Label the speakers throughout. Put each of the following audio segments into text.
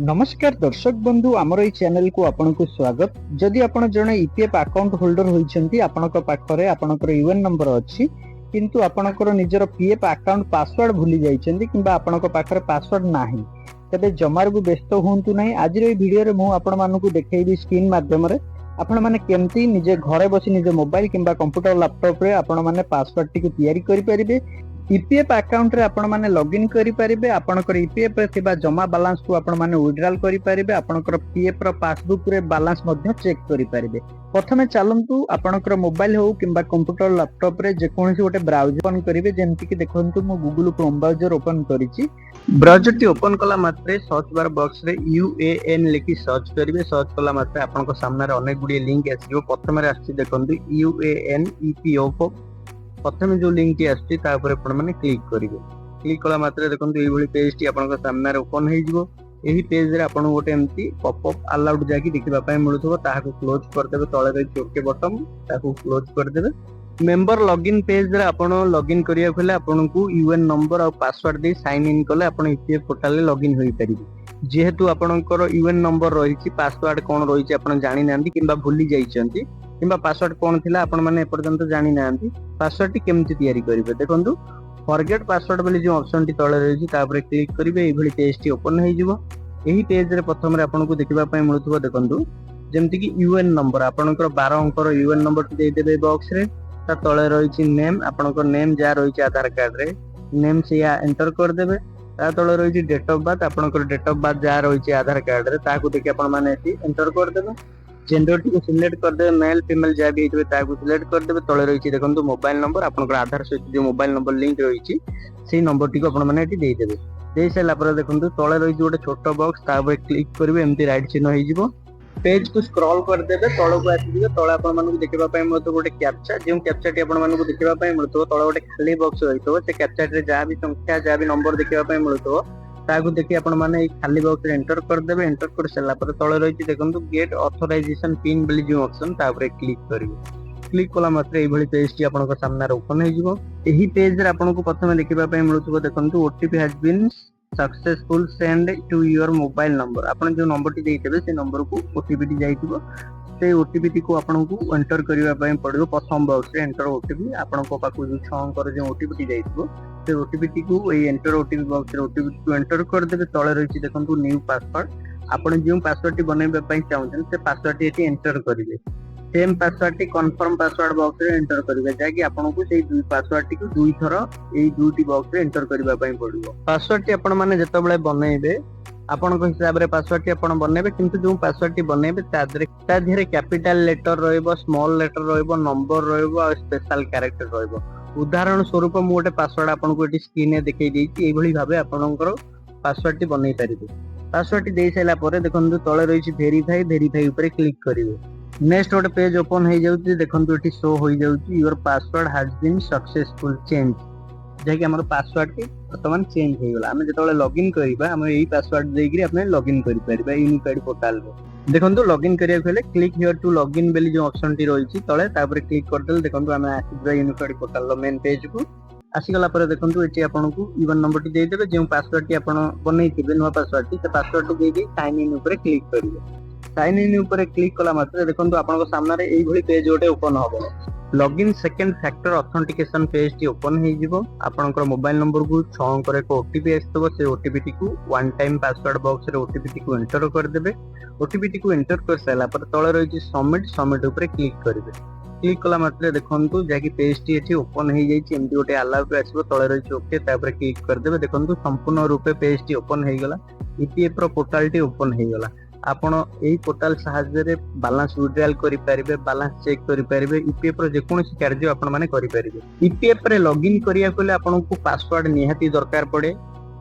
Speaker 1: नमस्कार दर्शक बंधु आमर ये चैनल को आपन को स्वागत। जदि आपण जने ईपीएफ अकाउंट होल्डर होइछंती आपनक पाखरे आपनकर यूएन नंबर अछि किंतु आपनकर निजर पीएफ अकाउंट पासवर्ड भूली जाइछंती किंबा आपनक पाखरे पासवर्ड नाही तबे जमार को व्यस्त होंतु नाही। आज रे वीडियो रे मु आपण मानकु देखेबी स्क्रीन माध्यम रे आपण माने केमती निजे घरे बसी निजे मोबाइल किंबा कंप्यूटर लैपटॉप रे आपण माने पासवर्ड टिक तयारी करि परिबे। ईपीएफ अकाउंट रे आपण माने लॉगिन करि परिबे। आपनकर ईपीएफ रे थिबा जमा बैलेंस को आपण माने विथड्रॉल करि परिबे। आपनकर पीएफ रो पासबुक रे बैलेंस मध्ये चेक करि परिबे। प्रथमे चलंतु आपनकर मोबाइल हो किंबा कंप्यूटर लैपटॉप रे जे कोनसी गोटे ब्राउजर ओपन करिवे। जेंति कि देखंतु मु गूगल क्रोम ब्राउजर ओपन करिछि। ब्राउजर टी ओपन कला मात्रे सर्च बार बॉक्स रे यूएएन लिखि सर्च करिवे। सर्च कला मात्रे आपनकर सामने रे अनेक गुडी लिंक आसीबो। प्रथमे रे आछि देखंतु यूएएन ईपीएफओ। प्रथमे जो लिंक टी आछि ता ऊपर आपण माने क्लिक करिवे। क्लिक कला मात्रे देखंतु एई भली पेज टी आपनकर सामने रे ओपन हे जिवो। एही पेज रे आपण गोटे एम्ति पॉपअप अलाउड जाकी देखिबा पय मिलुथबो। ताहाको क्लोज कर देबे। तळे रे ओके बटन ताको क्लोज कर देबे। मेंबर लॉगिन पेज रे आपण लॉगिन करिया खोले आपनकु यूएन नंबर और पासवर्ड दे साइन इन कले आपण ईपीएफ पोर्टल रे लॉगिन होई परिबे। जेहेतु आपनकर यूएन नंबर रहिछि पासवर्ड कोन रहिछि आपण जानि नांदी किंबा भूली जाइछंती किंबा पासवर्ड कोन थिला आपण माने एपर्यंत जानि नांदी। पासवर्ड टी केमति तयारी करिवे देखंतु फॉरगेट पासवर्ड बोली जो ऑप्शन टी तळे रहिछि ता ऊपर क्लिक करिवे। एई भली पेज टी ओपन हे जिवो। एही पेज रे प्रथम रे आपनको देखिबा पय मिलुथबो देखंतु जेमति कि यूएन नंबर आपनकर 12 अंकर यूएन नंबर टी दे देबे बॉक्स रे। ता तळे रहिछि नेम आपनकर नेम जा रहिछि आधार कार्ड रे नेम से या एंटर कर देबे। ता तळे रहिछि डेट ऑफ बर्थ आपनकर डेट ऑफ बर्थ जा रहिछि आधार कार्ड रे ताको देखि आपण माने एटी एंटर कर देबे। जेंडर टी को सिलेक्ट कर देबे। मेल फीमेल जा भी हेतबे ताको सिलेक्ट कर देबे। तळे रहिछि देखंतु मोबाइल नंबर आपनकर आधार सहित जो मोबाइल नंबर लिंक रहिछि सेही नंबर टी को आपण माने एटी देइ देबे। देइ सैला पर देखंतु तळे रहिछि गोटे छोटो बॉक्स ता ऊपर क्लिक करिवे। एम्ति राइट चिन्ह हे जिवो। पेज को स्क्रॉल कर देबे। तळको आसी जिवो। तळे आपण मानकु देखिबा पय मिलतो गोटे कैप्चा जे कैप्चा टी आपण मानकु देखिबा पय मिलतो। तळे गोटे खाली बॉक्स रहितो। से कैप्चा रे जा भी संख्या जा भी नंबर देखिबा पय मिलतो ताको देखि आपण माने खाली बॉक्स रे एंटर कर देबे। एंटर कर सला पर तळे रहिछि देखंतु गेट ऑथराइजेशन पिन बोली जो ऑप्शन ता ऊपर क्लिक करिवे। क्लिक कला मात्रे एई भली पेज टी आपनका सामने रे ओपन हे जिवो। एही पेज रे आपनको प्रथमे देखिबा पय मिलुथबो देखंतु OTP has been successful send to your mobile number. आपण जो नंबर टी देइतबे से नंबर को ओटीपी टी जाइतिबो। से ओटीपी टी को आपनको एंटर करिवा पय पड़िबो। प्रथम बॉक्स रे एंटर ओटीपी आपनको पाखु जो 6 अंकर जो ओटीपी टी जाइतिबो से ओटीपी टी को एई एंटर ओटीपी बॉक्स रे ओटीपी को एंटर कर देबे। तळे रहिछि देखंतु न्यू पासवर्ड आपण जो पासवर्ड टी बनेबा पय चाहउछन से पासवर्ड टी एटी एंटर करिवे। Same password T confirm password box रे एंटर करिवे जाकी आपनको सेई दुई पासवर्ड टी को दुई थरो एई दुईटी बॉक्स रे एंटर करिवा पय पड़िबो। पासवर्ड टी आपण माने जतबेले बनेइबे आपनको हिसाब रे पासवर्ड टी आपण बनेबे किंतु जो पासवर्ड टी बनेबे ता देहरे कैपिटल लेटर रहइबो स्मॉल लेटर रहइबो नंबर रहइबो और स्पेशल कैरेक्टर रहइबो। उदाहरण स्वरूप मु गोटे पासवर्ड आपनको एटी स्क्रीन रे देखै देछि। एई भली भाबे आपनकर पासवर्ड टी बनै परिबे। पासवर्ड टी देइ सैला परे देखंतु तळे रहिछि वेरीफाई। वेरीफाई ऊपर क्लिक करिवे। नेक्स्ट गोटे पेज ओपन हे जाउछि। देखंतु एटी शो होई जाउछि your password has been successful change जेकी हमर पासवर्ड के वर्तमान चेंज हे गेला। हम जेतोले लॉगिन करिबा हम एही पासवर्ड देइकरी अपने लॉगिन करि परिबा यूनिफाइड पोर्टल रे। देखंतु लॉगिन करिया खोले क्लिक हियर टू लॉगिन बेली जो ऑप्शन टी रहिछि तळे ता ऊपर क्लिक करदेल। देखंतु हम आसीबा यूनिफाइड पोर्टल रो मेन पेज को आसी गला पर देखंतु एटी आपनकु यूएन नंबर टी देइ देबे। जे पासवर्ड टी आपण बनेइथिबे नो पासवर्ड टी से पासवर्ड टी देइ दे साइन इन ऊपर क्लिक करिवे। साइन इन ऊपर क्लिक कला मात्रे देखंतु आपनको सामने रे एई भली पेज ओटे ओपन होबो। Login second factor authentication page टी ओपन हे जिवो। आपनकर मोबाइल नंबर को 6 अंक रे ओटीपी आस्तबो। से ओटीपी टी को वन टाइम पासवर्ड बॉक्स रे ओटीपी टी को एंटर कर देबे। ओटीपी टी को एंटर कर सला पर तळे रहिछि सबमिट। सबमिट ऊपर क्लिक करिवे। क्लिक कला मात्रे देखंतु जाकी पेज टी एठी ओपन हे जाइछि। एमडी ओटे अलाउ पे आसीबो। तळे रहिछि ओके ता ऊपर क्लिक कर देबे। देखंतु संपूर्ण रूपे पेज टी ओपन हे गेला। ईपीएफ रो पोर्टल टी ओपन हे गेला। आपण एई पोर्टल सहायता रे बैलेंस विथड्रॉल करि परिबे। बैलेंस चेक करि परिबे। ईपीएफ रो जे कोनोसी कार्य आपण माने करि परिबे। ईपीएफ रे लॉगिन करिया कोले आपनको पासवर्ड निहाती दरकार पड़े।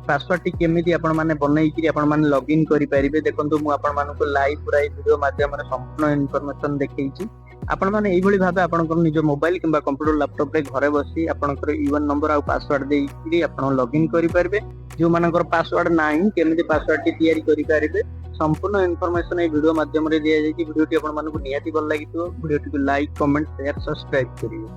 Speaker 1: पासवर्ड टी केमिति आपण माने बनै कि आपण माने लॉगिन करि परिबे। देखंतु मु आपण मानको लाइव पुराई वीडियो माध्यम रे संपूर्ण इन्फॉर्मेशन देखैछि। आपण माने एई भली भाबे आपनकर निज मोबाइल किंबा कंप्यूटर लैपटॉप रे घरे बसी आपनकर यूएन नंबर आ पासवर्ड देई कि आपण लॉगिन करि परिबे। जो मानकर पासवर्ड नाही केमिति पासवर्ड टी तयारी करि परिबे संपूर्ण इन्फॉर्मेशन ए वीडियो माध्यम रे दिया जाय कि वीडियो टी आपण मानको निहाती भल लागितो। वीडियो टी को लाइक कमेंट शेयर सब्सक्राइब करिवे।